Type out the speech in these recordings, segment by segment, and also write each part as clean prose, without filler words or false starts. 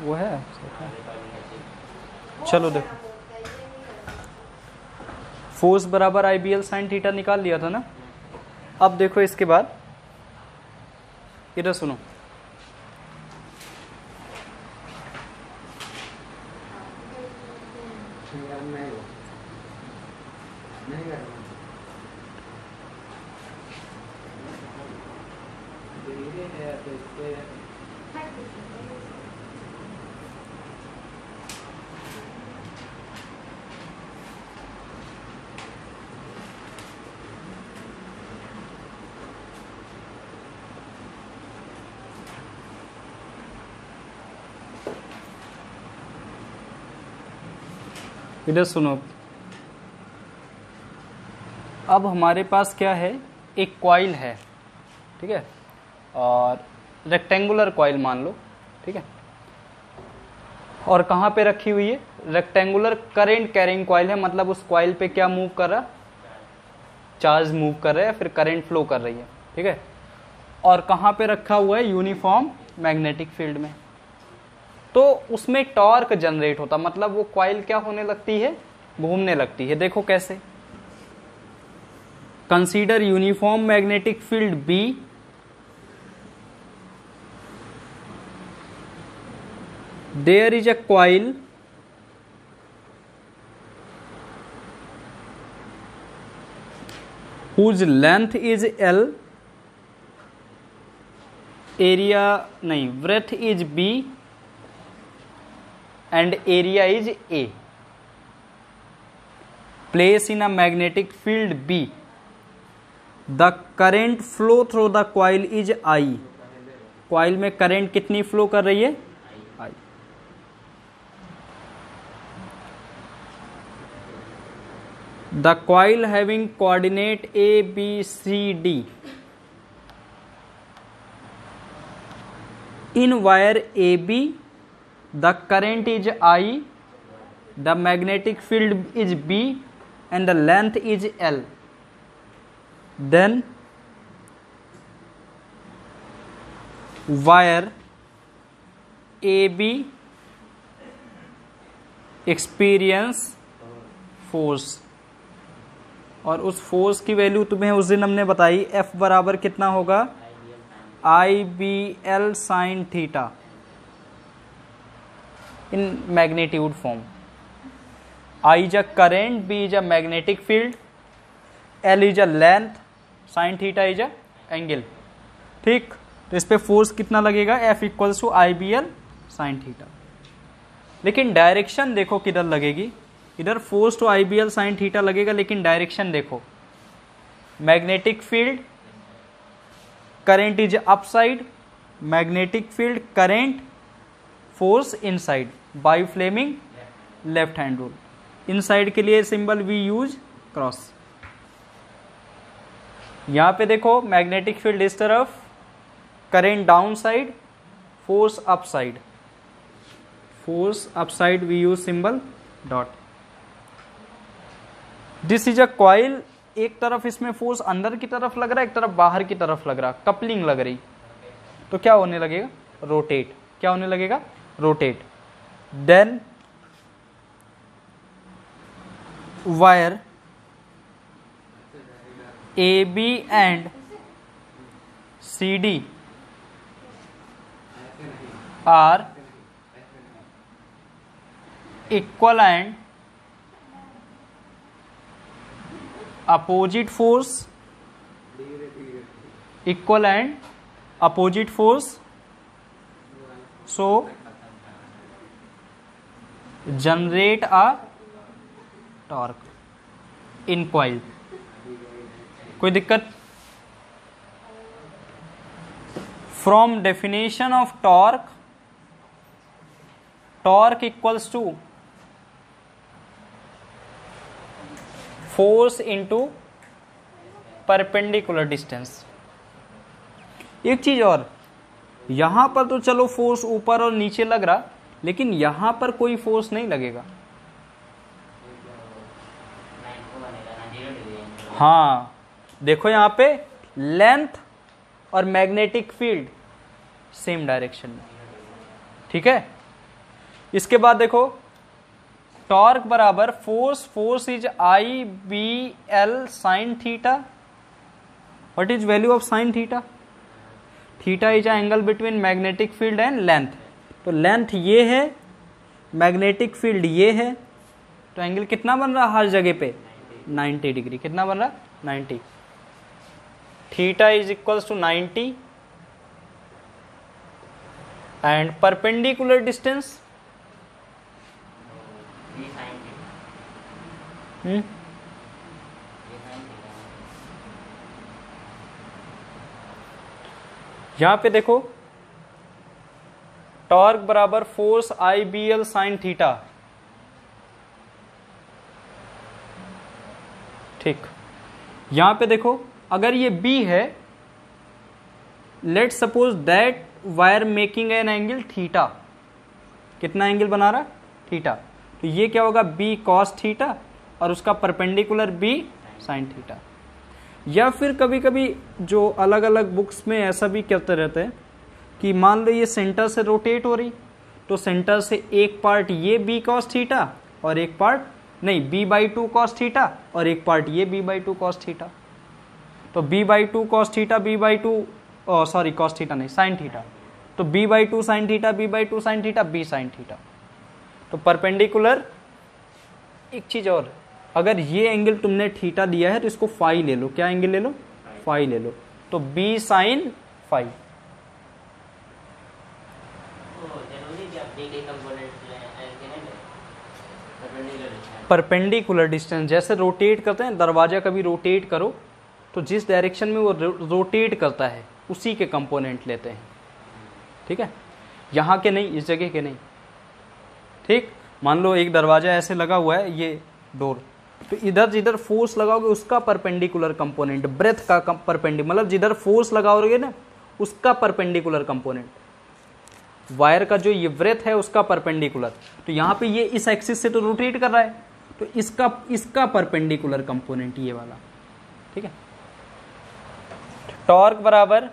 वो है। चलो देखो, फोर्स बराबर आई बी एल साइन थीटा निकाल लिया था ना। अब देखो इसके बाद इधर सुनो, इधर सुनो। अब हमारे पास क्या है, एक कॉइल है, ठीक है, और रेक्टेंगुलर कॉइल मान लो, ठीक है, और कहाँ पे रखी हुई है, रेक्टेंगुलर करंट कैरिंग कॉइल है, मतलब उस कॉइल पे क्या मूव कर रहा, चार्ज मूव कर रहा है, फिर करंट फ्लो कर रही है, ठीक है, और कहाँ पे रखा हुआ है, यूनिफॉर्म मैग्नेटिक फील्ड में। तो उसमें टॉर्क जनरेट होता, मतलब वो कॉइल क्या होने लगती है, घूमने लगती है। देखो कैसे, consider uniform magnetic field B, there is a coil whose length is L, area नहीं, breadth is B and area is A. Place in a magnetic field B. The current flow through the coil is I. Coil में current कितनी flow कर रही है, I. The coil having coordinate A, B, C, D. In wire AB, the current is I, the magnetic field is B, and the length is L. Then wire AB experience force, और उस force की value तुम्हें उस दिन हमने बताई, F बराबर कितना होगा, I B L sine theta in magnitude form. I is a current, B is a magnetic field, L is a length, sine theta is a angle, ठीक। तो इस पे फोर्स कितना लगेगा, F equals to I B L sine theta. लेकिन direction देखो किधर लगेगी, इधर force to I B L sine theta लगेगा, लेकिन डायरेक्शन देखो, magnetic field current is upside, magnetic field current force inside, by Fleming left hand rule. Inside के लिए सिंबल वी यूज क्रॉस। यहां पे देखो मैग्नेटिक फील्ड इस तरफ, current down side, force upside, force upside we use symbol dot. This is a coil, एक तरफ इसमें फोर्स अंदर की तरफ लग रहा है, एक तरफ बाहर की तरफ लग रहा, कपलिंग लग रही, तो क्या होने लगेगा, रोटेट। क्या होने लगेगा, rotate. Then wire A B and C D are equal and opposite force, equal and opposite force, so generate a torque in coil। कोई दिक्कत? From definition of torque, torque equals to force into perpendicular distance. एक चीज और, यहां पर तो चलो force ऊपर और नीचे लग रहा, लेकिन यहां पर कोई फोर्स नहीं लगेगा। हाँ देखो यहां पे लेंथ और मैग्नेटिक फील्ड सेम डायरेक्शन में, ठीक है। इसके बाद देखो टॉर्क बराबर force is I B L sine theta. What is value of sine theta? Theta is angle between magnetic field and length. तो लेंथ ये है, मैग्नेटिक फील्ड ये है, तो एंगल कितना बन रहा हर जगह पे 90 डिग्री. कितना बन रहा 90. Theta is equals to 90 and perpendicular distance यहां पे देखो टॉर्क बराबर force I B L sine theta. ठीक, यहां पे देखो अगर ये B है, let suppose that wire making an angle theta. कितना एंगल बना रहा थीटा. तो ये क्या होगा B cos थीटा और उसका परपेंडिकुलर B साइन थीटा. या फिर कभी कभी जो अलग अलग बुक्स में ऐसा भी करते रहते हैं कि मान लो ये सेंटर से रोटेट हो रही, तो सेंटर से एक पार्ट ये B cos थीटा और एक पार्ट नहीं B/2 cos थीटा और एक पार्ट ये B/2 cos थीटा. तो B/2 cos theta B/2 sorry cos theta नहीं साइन थीटा. तो B/2 sine theta B/2 sine theta B sine theta. तो परपेंडिकुलर. एक चीज और, अगर ये एंगल तुमने थीटा दिया है तो इसको फाई ले लो. क्या एंगल ले लो? फाई ले लो. तो B sine phi. Perpendicular distance जैसे रोटेट करते हैं, दरवाजा कभी रोटेट करो तो जिस डायरेक्शन में वो रोटेट करता है उसी के कंपोनेंट लेते हैं. ठीक है, यहाँ के नहीं, इस जगह के नहीं. ठीक, मान लो एक दरवाजा ऐसे लगा हुआ है, ये डोर, तो इधर जिधर फोर्स लगाओगे उसका परपेंडिकुलर कंपोनेंट, ब्रेथ का परपेंडिकुलर, मतलब जिधर फोर्स लगाओगे ना उसका परपेंडिकुलर कंपोनेंट. वायर का जो ये ब्रेथ है उसका परपेंडिकुलर. तो यहाँ पे ये इस एक्सिस से तो रोटेट कर रहा है, तो इसका परपेंडिकुलर कंपोनेंट ये वाला. ठीक है. टॉर्क बराबर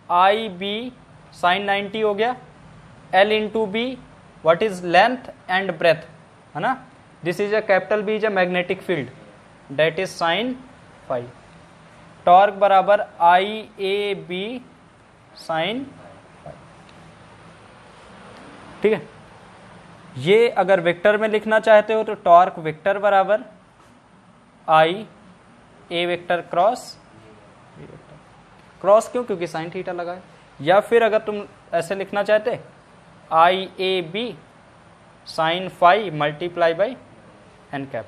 आई बी साइन 90 हो गया. L into B, what is length and breadth, है ना. This is a capital B is a magnetic field, that is sine phi. Torque बराबर आई ए बी साइन. ठीक है. ये अगर वेक्टर में लिखना चाहते हो तो टॉर्क वेक्टर बराबर I A vector cross B vector. Cross क्यों? क्योंकि साइन थीटा लगा है. या फिर अगर तुम ऐसे लिखना चाहते I A B sine phi multiply by n cap.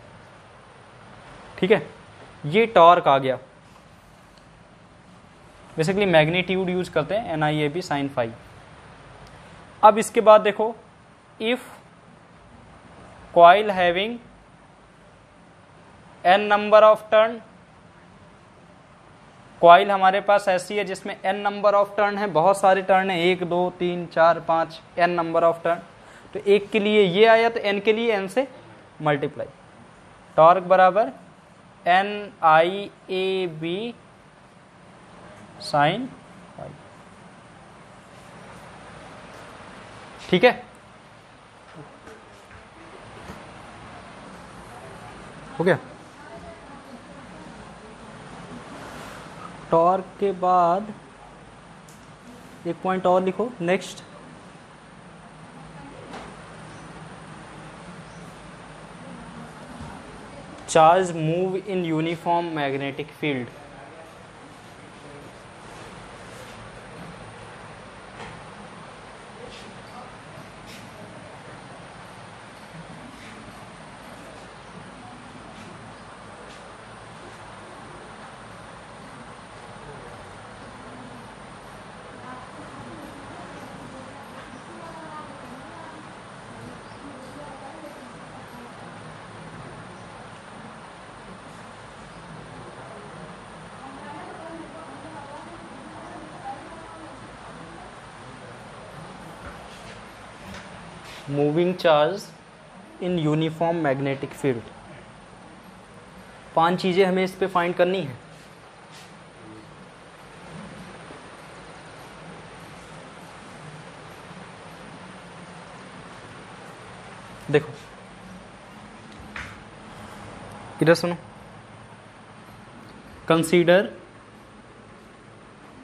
ठीक है, ये टॉर्क आ गया. बेसिकली मैग्नीट्यूड यूज करते हैं N I A B sine phi. अब इसके बाद देखो, if coil having N number of turn, coil हमारे पास ऐसी है जिसमें एन नंबर ऑफ टर्न है, बहुत सारे टर्न है, 1 2 3 4 5 एन नंबर ऑफ टर्न. तो एक के लिए ये आया तो एन के लिए एन से मल्टीप्लाई. टॉर्क बराबर N I A B sine phi. ठीक है, हो गया. टॉर्क के बाद एक पॉइंट और लिखो next. Charge move in uniform magnetic field. Moving charge in uniform magnetic field. 5 चीजें हमें इस पे फाइंड करनी है. देखो इधर सुनो, consider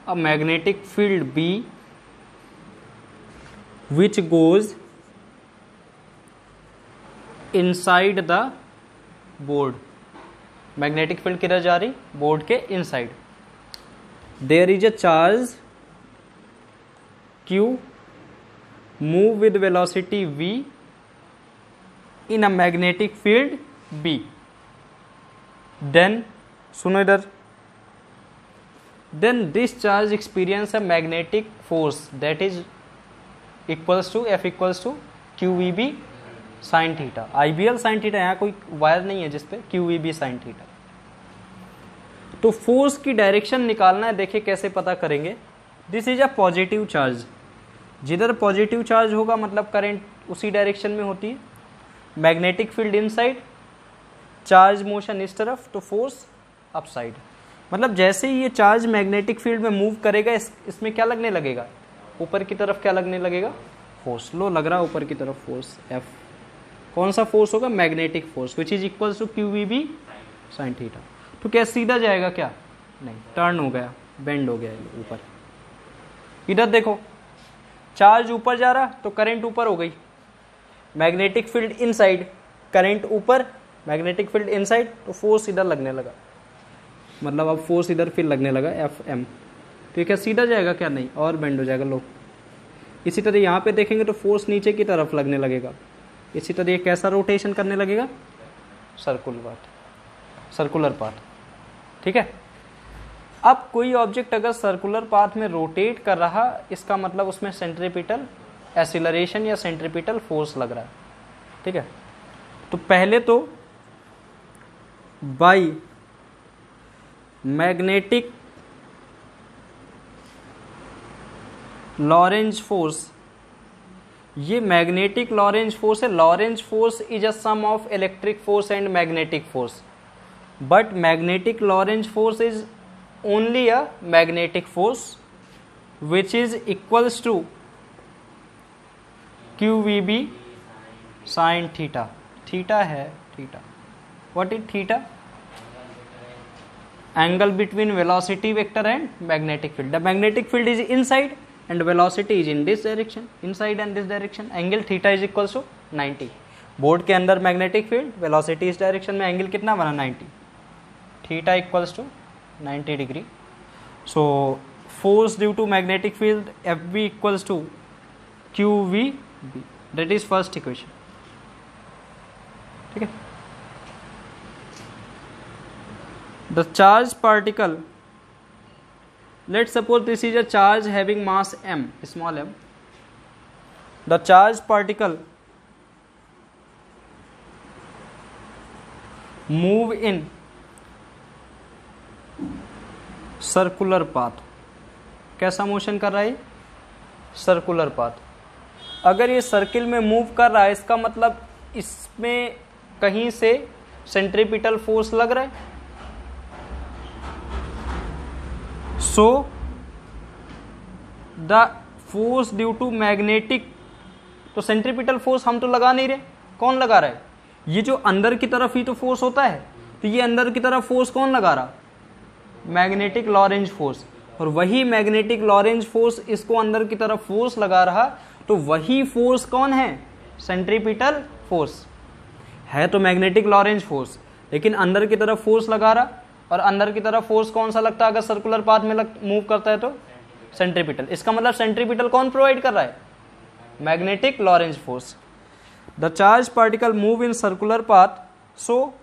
a magnetic field B which goes inside the board. Magnetic field किधर जा रही? बोर्ड के inside. There is a charge Q move with velocity V in a magnetic field B. Then सुनो इधर, then this charge experience a magnetic force that is equals to F equals to QVB sin theta. IBL sin theta, यहाँ कोई wire नहीं है जिसपे QVB sin theta. तो force की direction निकालना है. देखिए कैसे पता करेंगे. This is a positive charge. जिधर पॉजिटिव चार्ज होगा मतलब करंट उसी डायरेक्शन में होती है. Magnetic field inside, charge motion इस तरफ, तो फोर्स अपसाइड. मतलब जैसे ही ये चार्ज मैग्नेटिक फील्ड में मूव करेगा इसमें क्या लगने लगेगा? ऊपर की तरफ क्या लगने लगेगा? फोर्स. लो लग रहा है ऊपर की तरफ फोर्स F. कौन सा फोर्स होगा? Magnetic force which is equals to QVB sin theta. तो क्या सीधा जाएगा? क्या नहीं, टर्न हो गया, बेंड हो गया ऊपर. इधर देखो, चार्ज ऊपर जा रहा तो करंट ऊपर हो गई. मैग्नेटिक फील्ड इनसाइड, करंट ऊपर, मैग्नेटिक फील्ड इनसाइड, तो फोर्स इधर लगने लगा. मतलब अब फोर्स इधर फिर लगने लगा FM. तो ये क्या सीधा जाएगा? क्या नहीं, और बेंड हो जाएगा. लो इसी तरह यहाँ पे देखेंगे तो फोर्स नीचे की तरफ लगने लगेगा. इसी तरह ये कैसा रोटेशन करने लगेगा? Circular path. ठीक है. अब कोई ऑब्जेक्ट अगर सर्कुलर पाथ में रोटेट कर रहा, इसका मतलब उसमें सेंट्रीपिटल एक्सीलरेशन या सेंट्रीपिटल फोर्स लग रहा है. ठीक है. तो पहले तो बाई मैग्नेटिक लॉरेंज फोर्स, ये मैग्नेटिक लॉरेंज फोर्स है. Lorentz force is a sum of electric force and magnetic force, but magnetic Lorentz force is only a magnetic force which is equals to QVB sin theta. Theta है theta. What is theta? angle between velocity vector and magnetic field. The magnetic field is inside and velocity is in this direction, inside and this direction. Angle theta is equals to 90. Board के अंदर magnetic field, velocity इस direction में, angle कितना बना? 90. Theta equals to 90 degree. So force due to magnetic field FB equals to QVB. That is first equation. ठीक है. The charged particle, let's suppose this is a charge having mass m, small m. The charged particle move in circular path. कैसा motion कर रहा है? Circular path. अगर ये circle में move कर रहा है इसका मतलब इसमें कहीं से सेंट्रीपिटल फोर्स लग रहा है. So the force due to magnetic, तो सेंट्रीपिटल फोर्स हम तो लगा नहीं रहे. कौन लगा रहा है? ये जो अंदर की तरफ ही तो फोर्स होता है. तो ये अंदर की तरफ फोर्स कौन लगा रहा? Magnetic Lorentz force. और वही मैग्नेटिक लॉरेंज फोर्स इसको अंदर की तरफ फोर्स लगा रहा, तो वही फोर्स कौन है? सेंट्रीपिटल फोर्स है. तो मैग्नेटिक लॉरेंज फोर्स, लेकिन अंदर की तरफ फोर्स लगा रहा. और अंदर की तरफ फोर्स कौन सा लगता है अगर सर्कुलर पाथ में मूव करता है? तो सेंट्रीपिटल. इसका मतलब सेंट्रीपिटल कौन प्रोवाइड कर रहा है? Magnetic Lorentz force. The charge particle move in circular path, so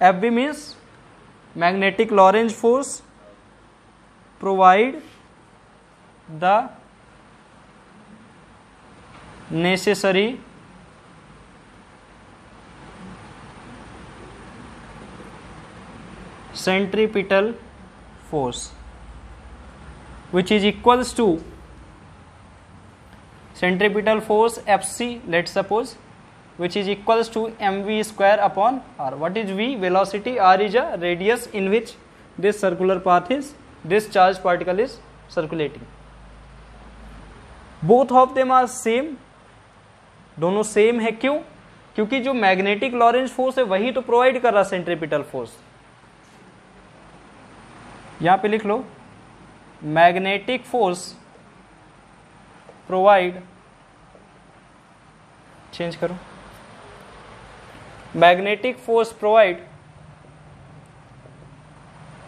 FB means magnetic Lorentz force provide the necessary centripetal force which is equals to centripetal force FC, let's suppose, which is equals to mv square upon r. What is v? Velocity. R is a radius in which this circular path is, this charged particle is circulating. Both of them are same दोनों same है, क्यों? क्योंकि जो magnetic Lorentz force है वही तो provide कर रहा सेंट्रीपिटल फोर्स। यहां पे लिख लो, मैग्नेटिक फोर्स प्रोवाइड, चेंज करो, magnetic force provide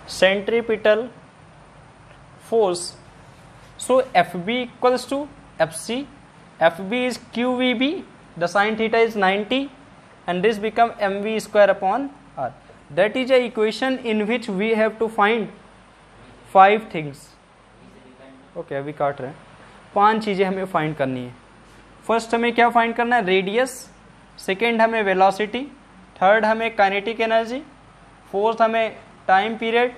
centripetal force. So FB equals to FC. FB is QVB. The sin theta is 90, and this become mv square upon r. That is a equation in which we have to find 5 things. Okay, अभी काट रहे हैं, 5 चीजें हमें find करनी है। First हमें क्या फाइंड करना है? रेडियस। सेकेंड हमें वेलोसिटी। थर्ड हमें काइनेटिक एनर्जी। फोर्थ हमें time period,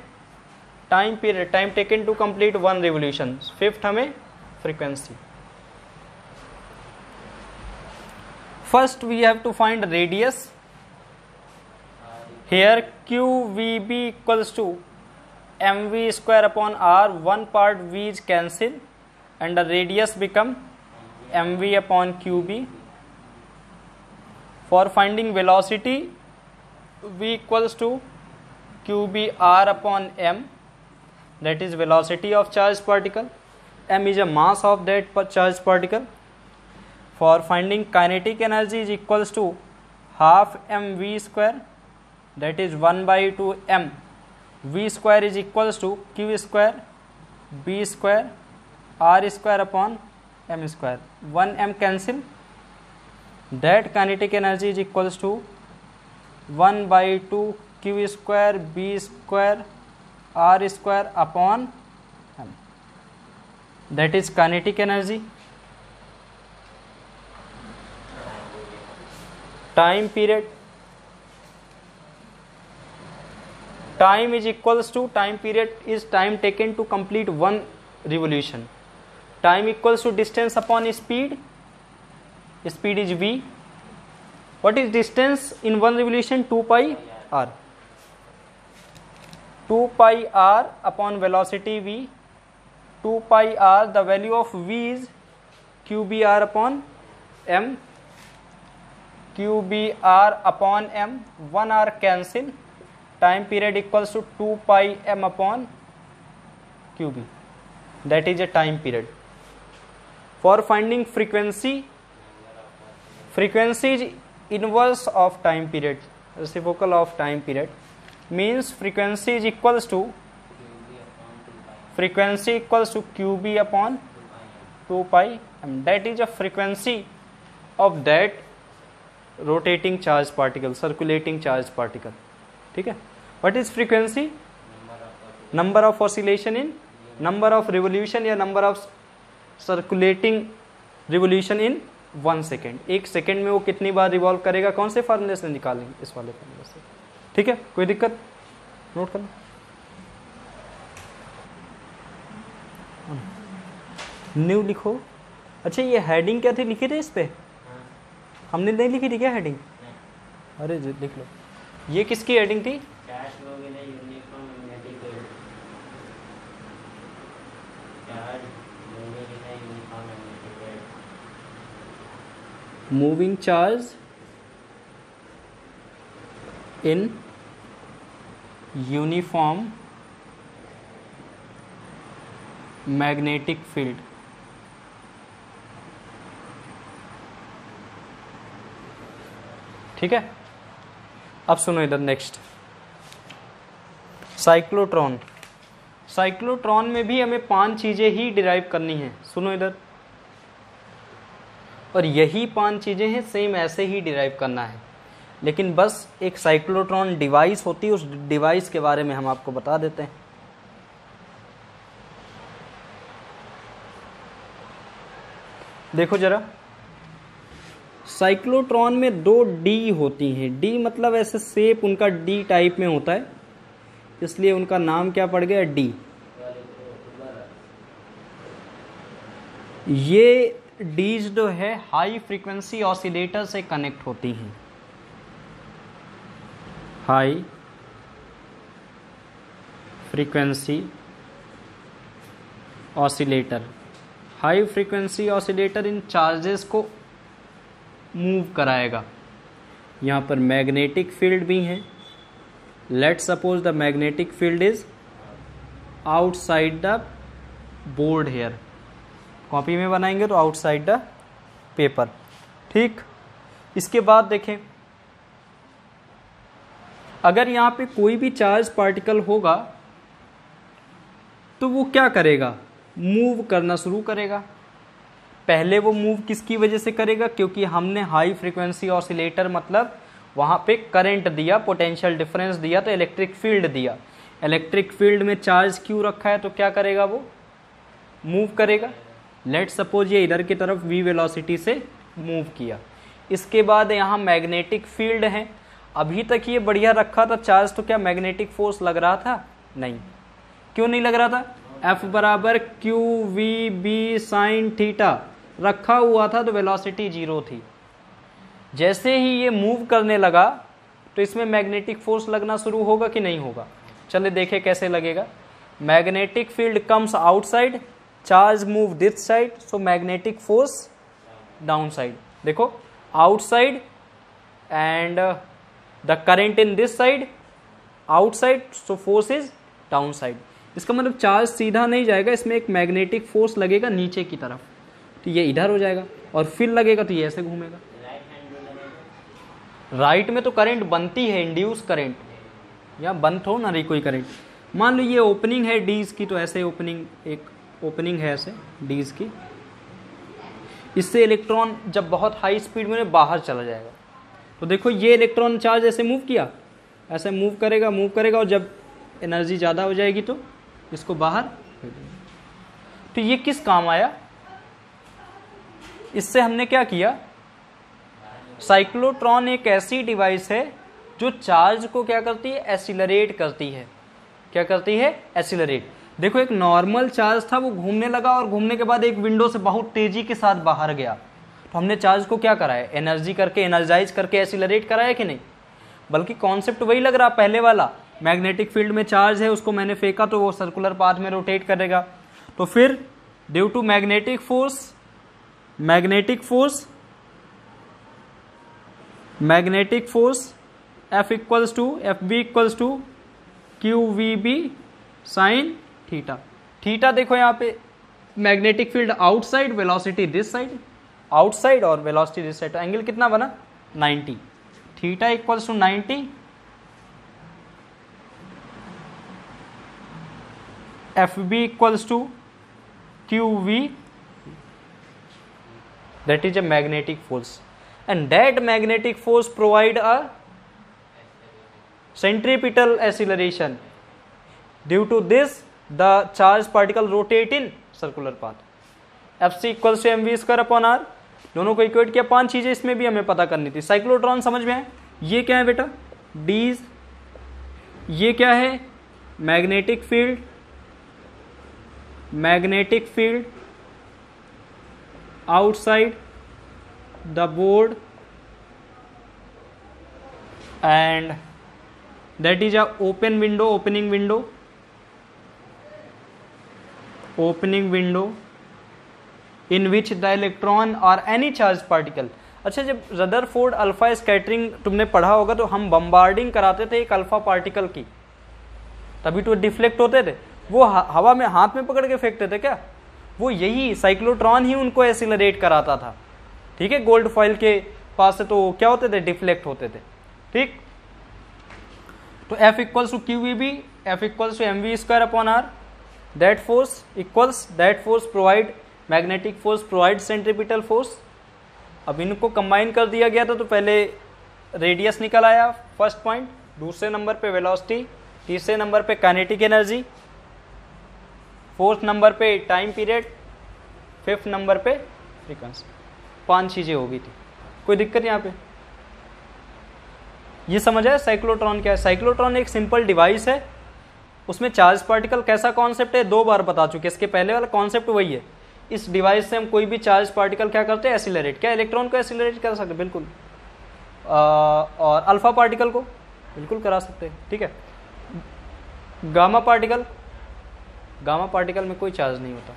time taken to complete 1 revolution. Fifth हमें frequency. First we have to find radius. Here QVB equals to mv square upon r. One part v is cancel and the radius become mv upon qb. For finding velocity, v equals to qb r upon m, that is velocity of charged particle. M is a mass of that charged particle. For finding kinetic energy is equals to half mv square, that is 1 by 2 m. V square is equals to q square b square r square upon m square. 1 m cancel. That kinetic energy is equals to 1 by 2 q square b square r square upon m. That is kinetic energy. Time period. Time is equals to, time period is time taken to complete 1 revolution. Time equals to distance upon speed. Speed is v. What is distance in 1 revolution? 2 pi r. 2 pi r upon velocity v. 2 pi r, the value of v is qbr upon m. qbr upon m. 1 r cancel. Time period equals to 2 pi m upon qb. That is a time period. For finding frequency, frequency is inverse of time period, reciprocal of time period. Means frequency is equals to, frequency equals to qb upon 2 pi m. That is a frequency of that rotating charged particle, circulating charged particle. ठीक है? What is frequency? Number of oscillation in, number of revolution या number of circulating revolution in 1 second. 1 second में वो कितनी बार revolve करेगा, कौन से फार्मूले से निकालेंगे? इस वाले फार्मूले से। ठीक है, कोई दिक्कत? नोट करना। न्यू लिखो। अच्छा, ये हेडिंग क्या थी, लिखी थी इस पे? हमने नहीं लिखी थी क्या हेडिंग? अरे लिख लो। ये किसकी हेडिंग थी? Moving charge in uniform magnetic field. ठीक है, अब सुनो इधर नेक्स्ट, साइक्लोट्रॉन। साइक्लोट्रॉन में भी हमें 5 चीजें ही डिराइव करनी है। सुनो इधर, और यही 5 चीजें हैं, सेम ऐसे ही डिराइव करना है, लेकिन बस एक साइक्लोट्रॉन डिवाइस होती है, उस डिवाइस के बारे में हम आपको बता देते हैं। देखो जरा, साइक्लोट्रॉन में 2 डी होती हैं। डी मतलब ऐसे शेप उनका डी टाइप में होता है, इसलिए उनका नाम क्या पड़ गया? डी। ये डीज जो है हाई फ्रीक्वेंसी ऑसिलेटर से कनेक्ट होती हैं। High frequency oscillator, high frequency oscillator इन चार्जेस को मूव कराएगा। यहाँ पर मैग्नेटिक फील्ड भी है। Let suppose the magnetic field is outside the board here, copy में बनाएंगे तो आउटसाइड द पेपर। ठीक, इसके बाद देखें, अगर यहाँ पे कोई भी चार्ज पार्टिकल होगा तो वो क्या करेगा, मूव करना शुरू करेगा। पहले वो मूव किसकी वजह से करेगा, क्योंकि हमने हाई फ्रीक्वेंसी ऑसिलेटर मतलब वहाँ पे करंट दिया, पोटेंशियल डिफरेंस दिया, तो इलेक्ट्रिक फील्ड दिया। इलेक्ट्रिक फील्ड में चार्ज क्यों रखा है तो क्या करेगा, वो मूव करेगा। लेट सपोज ये इधर की तरफ v वेलोसिटी से मूव किया। इसके बाद यहाँ मैग्नेटिक फील्ड है। अभी तक ये बढ़िया रखा था चार्ज, तो क्या मैग्नेटिक फोर्स लग रहा था, नहीं। क्यों नहीं लग रहा था, F बराबर Q V B sine theta रखा हुआ था, तो वेलोसिटी 0 थी। जैसे ही ये मूव करने लगा तो इसमें मैग्नेटिक फोर्स लगना शुरू होगा कि नहीं होगा। चलिए देखें कैसे लगेगा। Magnetic field comes outside, charge move this side, so magnetic force down side. देखो outside and the current in this side outside, so force is down side. इसका मतलब चार्ज सीधा नहीं जाएगा, इसमें एक मैग्नेटिक फोर्स लगेगा नीचे की तरफ, तो ये इधर हो जाएगा, और फिर लगेगा तो ये ऐसे घूमेगा। राइट में तो करंट बनती है, इंड्यूस करंट, या बंद हो ना रही कोई करंट। मान लो ये ओपनिंग है डीज की, तो ऐसे ओपनिंग, एक ओपनिंग है ऐसे डीज की, इससे इलेक्ट्रॉन जब बहुत हाई स्पीड में बाहर चला जाएगा। तो देखो ये इलेक्ट्रॉन चार्ज ऐसे मूव किया, ऐसे मूव करेगा, और जब एनर्जी ज़्यादा हो जाएगी तो इसको बाहर। तो ये किस काम आया, इससे हमने क्या किया, साइक्लोट्रॉन एक ऐसी डिवाइस है जो चार्ज को क्या करती है, एसिलरेट करती है। क्या करती है, एसिलरेट। देखो एक नॉर्मल चार्ज था, वो घूमने लगा, और घूमने के बाद एक विंडो से बहुत तेजी के साथ बाहर गया, तो हमने चार्ज को क्या कराया, एनर्जी करके, एनर्जाइज करके एसिलरेट कराया कि नहीं। बल्कि कॉन्सेप्ट वही लग रहा पहले वाला, मैग्नेटिक फील्ड में चार्ज है, उसको मैंने फेंका तो वो सर्कुलर पाथ में रोटेट करेगा। तो फिर due to magnetic force F equals to FB equals to QVB sine theta. Theta देखो यहाँ पे magnetic field outside, velocity this side, outside और वेलोसिटी दिस साइड, तो एंगल कितना बना 90। Theta equals to 90, FB equals to QV, that is a magnetic force, and that magnetic force provide a centripetal acceleration. Due to this, the charged particle rotate in circular path. Fc equals to mv square upon r, दोनों को equate किया। 5 चीजें इसमें भी हमें पता करनी थी। साइक्लोट्रॉन समझ में आए, ये क्या है बेटा, डीज, ये क्या है, magnetic field outside the board, and that is a opening window in which the electron or any charged particle। अच्छा, जब रदरफोर्ड अल्फा स्कैटरिंग तुमने पढ़ा होगा, तो हम बम्बार्डिंग कराते थे एक अल्फा पार्टिकल की, तभी तो डिफ्लेक्ट होते थे। वो हवा में हाथ में पकड़ के फेंकते थे क्या, वो यही साइक्लोट्रॉन ही उनको एसिलरेट कराता था। ठीक है, गोल्ड फॉइल के पास से तो क्या होते थे, डिफ्लेक्ट होते थे। ठीक, तो F equals to QVB, F equals to mv square upon r, that force provide magnetic force provide centripetal force. अब इनको कंबाइन कर दिया गया था, तो पहले रेडियस निकल आया फर्स्ट पॉइंट, दूसरे नंबर पे वेलोसिटी, तीसरे नंबर पे काइनेटिक एनर्जी, फोर्थ नंबर पे टाइम पीरियड, फिफ्थ नंबर पे फ्रीक्वेंसी। 5 चीजें हो गई थी, कोई दिक्कत यहाँ पे। ये समझ आया साइक्लोट्रॉन क्या है। साइक्लोट्रॉन एक सिंपल डिवाइस है, उसमें चार्ज पार्टिकल कैसा कॉन्सेप्ट है 2 बार बता चुके, इसके पहले वाला कॉन्सेप्ट वही है। इस डिवाइस से हम कोई भी चार्ज पार्टिकल क्या करते हैं, एसिलरेट। क्या इलेक्ट्रॉन को एसिलरेट कर सकते, बिल्कुल, और अल्फा पार्टिकल को बिल्कुल करा सकते हैं। ठीक है, गामा पार्टिकल में कोई चार्ज नहीं होता,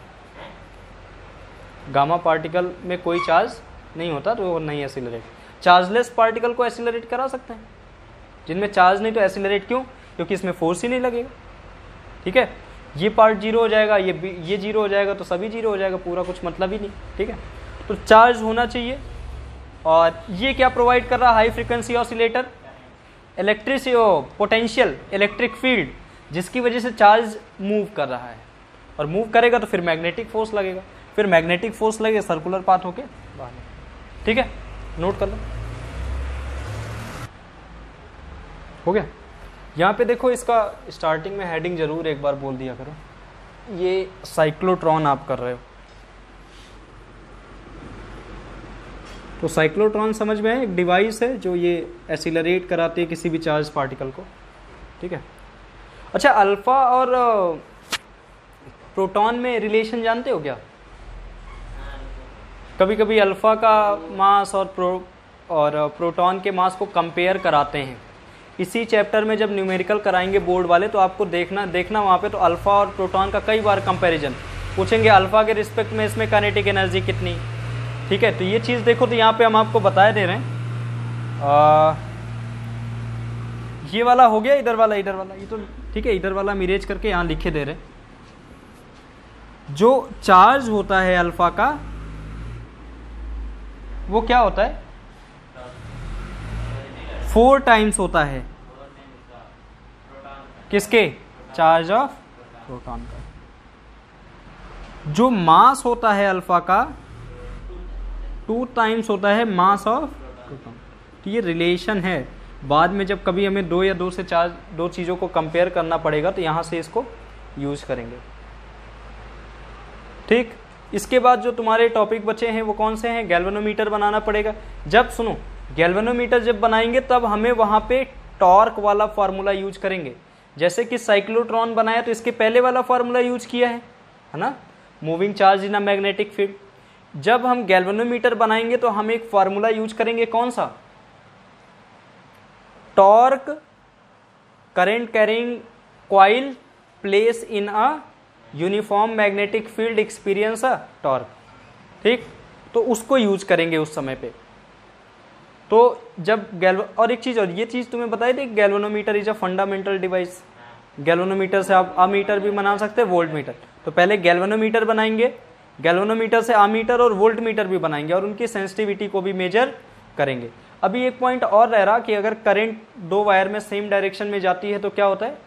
गामा पार्टिकल में कोई चार्ज नहीं होता तो वो नहीं एसिलरेट। चार्जलेस पार्टिकल को एसिलरेट करा सकते हैं, जिनमें चार्ज नहीं तो एसिलरेट क्यों? क्योंकि इसमें फोर्स ही नहीं लगेगा। ठीक है, ये पार्ट जीरो हो जाएगा, ये जीरो हो जाएगा तो सभी जीरो हो जाएगा, पूरा कुछ मतलब ही नहीं। ठीक है, तो चार्ज होना चाहिए। और ये क्या प्रोवाइड कर रहा है? High frequency oscillator, electricity potential electric field, जिसकी वजह से चार्ज मूव कर रहा है, और मूव करेगा तो फिर मैग्नेटिक फोर्स लगेगा, फिर मैग्नेटिक फोर्स लगेगा सर्कुलर पाथ होके बाहर। ठीक है, नोट कर लो। हो गया? यहाँ पे देखो, इसका स्टार्टिंग में हेडिंग जरूर एक बार बोल दिया करो, ये साइक्लोट्रॉन आप कर रहे हो, तो साइक्लोट्रॉन समझ में है, एक डिवाइस है जो ये एसिलरेट कराती है किसी भी चार्ज पार्टिकल को। ठीक है, अच्छा, अल्फा और प्रोटॉन में रिलेशन जानते हो क्या? कभी कभी अल्फा का मास और प्रोटॉन के मास को कंपेयर कराते हैं। इसी चैप्टर में जब न्यूमेरिकल कराएंगे बोर्ड वाले तो आपको देखना वहाँ पे तो अल्फा और प्रोटॉन का कई बार कंपैरिजन पूछेंगे, अल्फा के रिस्पेक्ट में इसमें काइनेटिक एनर्जी कितनी। ठीक है, तो ये चीज़ देखो, तो यहाँ पे हम आपको बताए दे रहे हैं। ये वाला हो गया, इधर वाला ये तो ठीक है, इधर वाला हम इरेज करके यहाँ लिखे दे रहे हैं। जो चार्ज होता है अल्फा का वो क्या होता है? 4 टाइम्स होता है किसके? चार्ज ऑफ प्रोटॉन का। जो मास होता है अल्फा का 2 टाइम्स होता है मास ऑफ प्रोटॉन। तो ये रिलेशन है, बाद में जब कभी हमें 2 या 2 से 4 दो चीज़ों को कंपेयर करना पड़ेगा तो यहाँ से इसको यूज करेंगे। ठीक, इसके बाद जो तुम्हारे टॉपिक बचे हैं वो कौन से हैं? गैल्वेनोमीटर बनाना पड़ेगा। जब सुनो, गैल्वेनोमीटर जब बनाएंगे तब हमें वहाँ पे टॉर्क वाला फार्मूला यूज करेंगे। जैसे कि साइक्लोट्रॉन बनाया तो इसके पहले वाला फार्मूला यूज किया है ना, moving charge in a magnetic field. जब हम गैल्वेनोमीटर बनाएंगे तो हम एक फार्मूला यूज करेंगे, कौन सा? Torque current carrying coil place in a uniform magnetic field experience a torque. ठीक, तो उसको यूज करेंगे उस समय पे। तो जब और एक चीज, और ये चीज तुम्हें बताई थी, galvanometer is a fundamental device. Galvanometer से आप अमीटर भी बना सकते हैं, वोल्ट मीटर। तो पहले गैल्वेनोमीटर बनाएंगे, गैल्वेनोमीटर से अमीटर और वोल्ट मीटर भी बनाएंगे और उनकी सेंसिटिविटी को भी मेजर करेंगे। अभी एक पॉइंट और रह रहा कि अगर करंट 2 वायर में सेम डायरेक्शन में जाती है तो क्या होता है?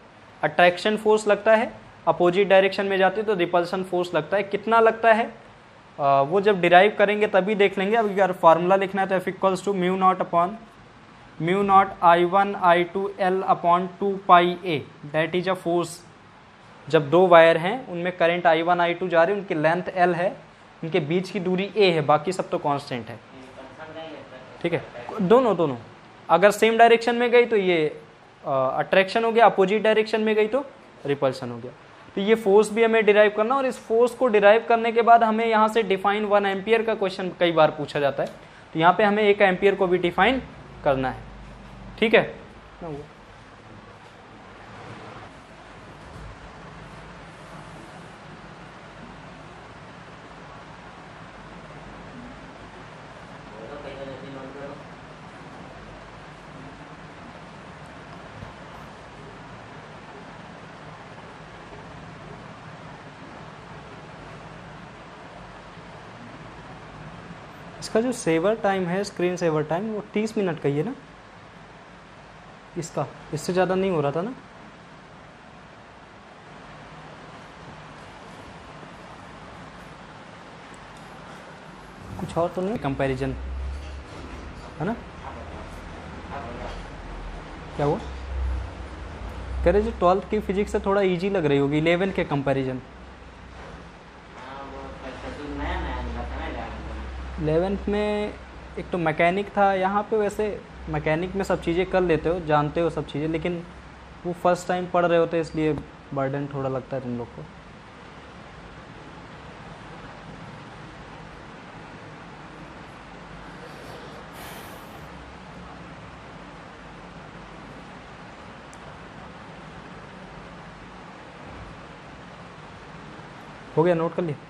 अट्रैक्शन फोर्स लगता है, अपोजिट डायरेक्शन में जाती है तो रिपल्सन फोर्स लगता है। कितना लगता है वो जब डिराइव करेंगे तभी देख लेंगे। अब अगर फार्मूला लिखना है तो F equals to mu not upon mu not I1 I2 L upon 2 pi A, that is a force. जब 2 वायर हैं उनमें करंट I1 I2 जा रही है, उनकी लेंथ L है, उनके बीच की दूरी A है, बाकी सब तो कांस्टेंट है। ठीक है, दोनों अगर सेम डायरेक्शन में गई तो ये अट्रैक्शन हो गया, अपोजिट डायरेक्शन में गई तो रिपल्सन हो गया। तो ये फोर्स भी हमें डिराइव करना, और इस फोर्स को डिराइव करने के बाद हमें यहाँ से डिफाइन 1 एम्पियर का क्वेश्चन कई बार पूछा जाता है, तो यहाँ पे हमें 1 एम्पियर को भी डिफाइन करना है। ठीक है, इसका जो सेवर टाइम है, स्क्रीन सेवर टाइम, वो 30 मिनट का ही है ना, इसका इससे ज़्यादा नहीं हो रहा था ना। कुछ और तो नहीं कंपैरिजन है ना? क्या हुआ? कह रहे जो 12th की फिजिक्स से थोड़ा इजी लग रही होगी 11 के कंपैरिजन। 11th में एक तो मैकेनिक था, यहाँ पे वैसे मैकेनिक में सब चीज़ें कर लेते हो, जानते हो सब चीज़ें, लेकिन वो फर्स्ट टाइम पढ़ रहे होते इसलिए बर्डन थोड़ा लगता है तुम लोग को। हो गया, नोट कर लिया?